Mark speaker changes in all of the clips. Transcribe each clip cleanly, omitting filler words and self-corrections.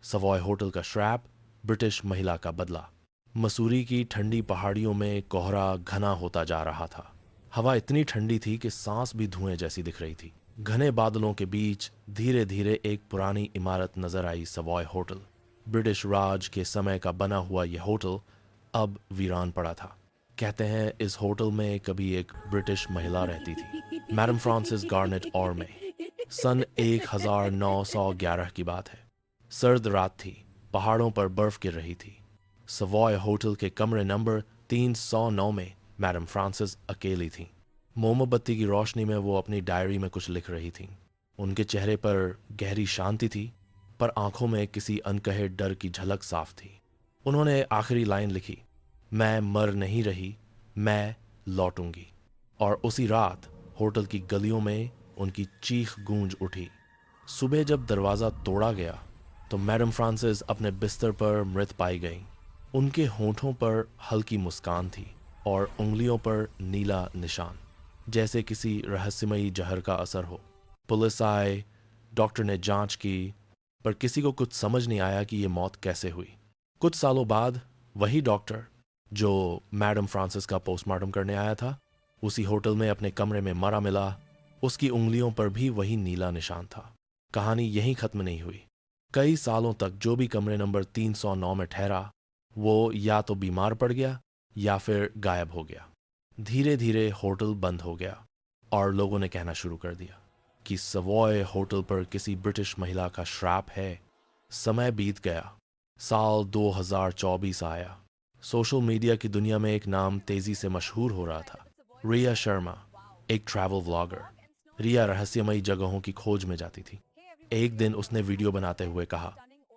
Speaker 1: Savoy hotel का श्रैप, British महिला का बदला। मसूरी की ठंडी पहाड़ियों में कोहरा घना होता जा रहा था। हवा इतनी ठंडी थी कि सांस भी धुएं जैसी दिख रही थी। घने बादलों के बीच धीरे धीरे एक पुरानी इमारत नजर आई, सवॉय होटल। ब्रिटिश राज के समय का बना हुआ यह होटल अब वीरान पड़ा था। कहते हैं इस होटल में कभी एक ब्रिटिश महिला रहती थी, मैडम फ्रांसिस गार्नेट ऑरमे। सन 1911 की बात है। सर्द रात थी, पहाड़ों पर बर्फ गिर रही थी। सवॉय होटल के कमरे नंबर 309 में मैडम फ्रांसिस अकेली थीं। मोमबत्ती की रोशनी में वो अपनी डायरी में कुछ लिख रही थीं। उनके चेहरे पर गहरी शांति थी, पर आंखों में किसी अनकहे डर की झलक साफ थी। उन्होंने आखिरी लाइन लिखी, मैं मर नहीं रही, मैं लौटूंगी। और उसी रात होटल की गलियों में उनकी चीख गूंज उठी। सुबह जब दरवाज़ा तोड़ा गया तो मैडम फ्रांसिस अपने बिस्तर पर मृत पाई गईं। उनके होठों पर हल्की मुस्कान थी और उंगलियों पर नीला निशान, जैसे किसी रहस्यमयी जहर का असर हो। पुलिस आए, डॉक्टर ने जांच की, पर किसी को कुछ समझ नहीं आया कि ये मौत कैसे हुई। कुछ सालों बाद वही डॉक्टर जो मैडम फ्रांसिस का पोस्टमार्टम करने आया था, उसी होटल में अपने कमरे में मरा मिला। उसकी उंगलियों पर भी वही नीला निशान था। कहानी यहीं खत्म नहीं हुई। कई सालों तक जो भी कमरे नंबर 309 में ठहरा, वो या तो बीमार पड़ गया या फिर गायब हो गया। धीरे धीरे होटल बंद हो गया और लोगों ने कहना शुरू कर दिया कि सवॉय होटल पर किसी ब्रिटिश महिला का श्राप है। समय बीत गया, साल 2024 आया। सोशल मीडिया की दुनिया में एक नाम तेजी से मशहूर हो रहा था, रिया शर्मा, एक ट्रैवल व्लॉगर। रिया रहस्यमयी जगहों की खोज में जाती थी। एक दिन उसने वीडियो बनाते हुए कहा,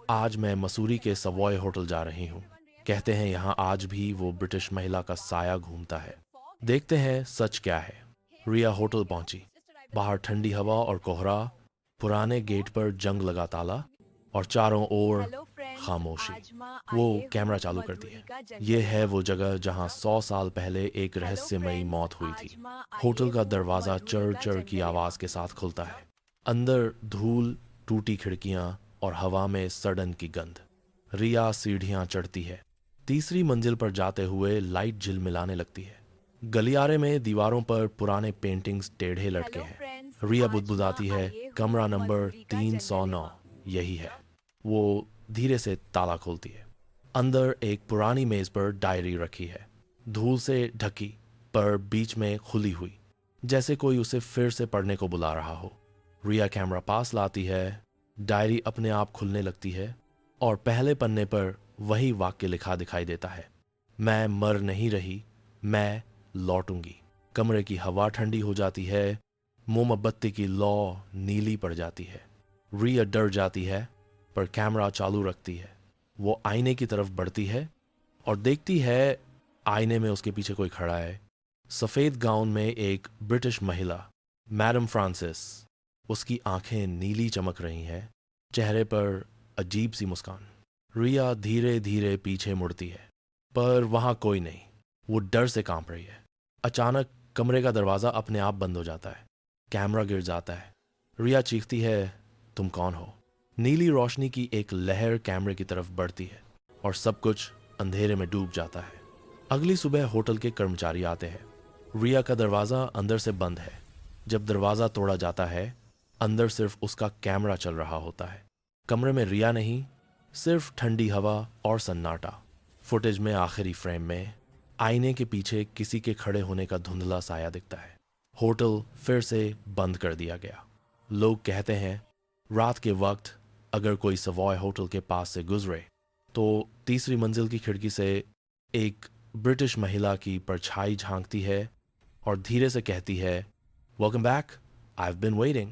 Speaker 1: आज मैं मसूरी के सवॉय होटल जा रही हूँ। कहते हैं यहाँ आज भी वो ब्रिटिश महिला का साया घूमता है। देखते हैं सच क्या है। रिया होटल पहुंची। बाहर ठंडी हवा और कोहरा, पुराने गेट पर जंग लगा ताला और चारों ओर खामोशी। वो कैमरा चालू करती है। ये है वो जगह जहां 100 साल पहले एक रहस्यमयी मौत हुई थी। होटल का दरवाजा चढ़ चढ़ की आवाज के साथ खुलता है। अंदर धूल, टूटी खिड़कियां और हवा में सड़न की गंध। रिया सीढ़ियां चढ़ती है। तीसरी मंजिल पर जाते हुए लाइट झिलमिलाने लगती है। गलियारे में दीवारों पर पुराने पेंटिंग्स टेढ़े लटके हैं। रिया बुदबुदाती है, कमरा नंबर 309 यही है। वो धीरे से ताला खोलती है। अंदर एक पुरानी मेज पर डायरी रखी है, धूल से ढकी पर बीच में खुली हुई, जैसे कोई उसे फिर से पढ़ने को बुला रहा हो। रिया कैमरा पास लाती है, डायरी अपने आप खुलने लगती है और पहले पन्ने पर वही वाक्य लिखा दिखाई देता है, मैं मर नहीं रही, मैं लौटूंगी। कमरे की हवा ठंडी हो जाती है, मोमबत्ती की लौ नीली पड़ जाती है। रिया डर जाती है पर कैमरा चालू रखती है। वो आईने की तरफ बढ़ती है और देखती है आईने में उसके पीछे कोई खड़ा है। सफेद गाउन में एक ब्रिटिश महिला, मैडम फ्रांसिस। उसकी आंखें नीली चमक रही हैं, चेहरे पर अजीब सी मुस्कान। रिया धीरे धीरे पीछे मुड़ती है, पर वहां कोई नहीं। वो डर से कांप रही है। अचानक कमरे का दरवाजा अपने आप बंद हो जाता है। कैमरा गिर जाता है। रिया चीखती है, तुम कौन हो? नीली रोशनी की एक लहर कैमरे की तरफ बढ़ती है और सब कुछ अंधेरे में डूब जाता है। अगली सुबह होटल के कर्मचारी आते हैं। रिया का दरवाजा अंदर से बंद है। जब दरवाजा तोड़ा जाता है, अंदर सिर्फ उसका कैमरा चल रहा होता है। कमरे में रिया नहीं, सिर्फ ठंडी हवा और सन्नाटा। फुटेज में आखिरी फ्रेम में आईने के पीछे किसी के खड़े होने का धुंधला साया दिखता है। होटल फिर से बंद कर दिया गया। लोग कहते हैं रात के वक्त अगर कोई सवॉय होटल के पास से गुजरे तो तीसरी मंजिल की खिड़की से एक ब्रिटिश महिला की परछाई झांकती है और धीरे से कहती है, welcome back, I have been waiting.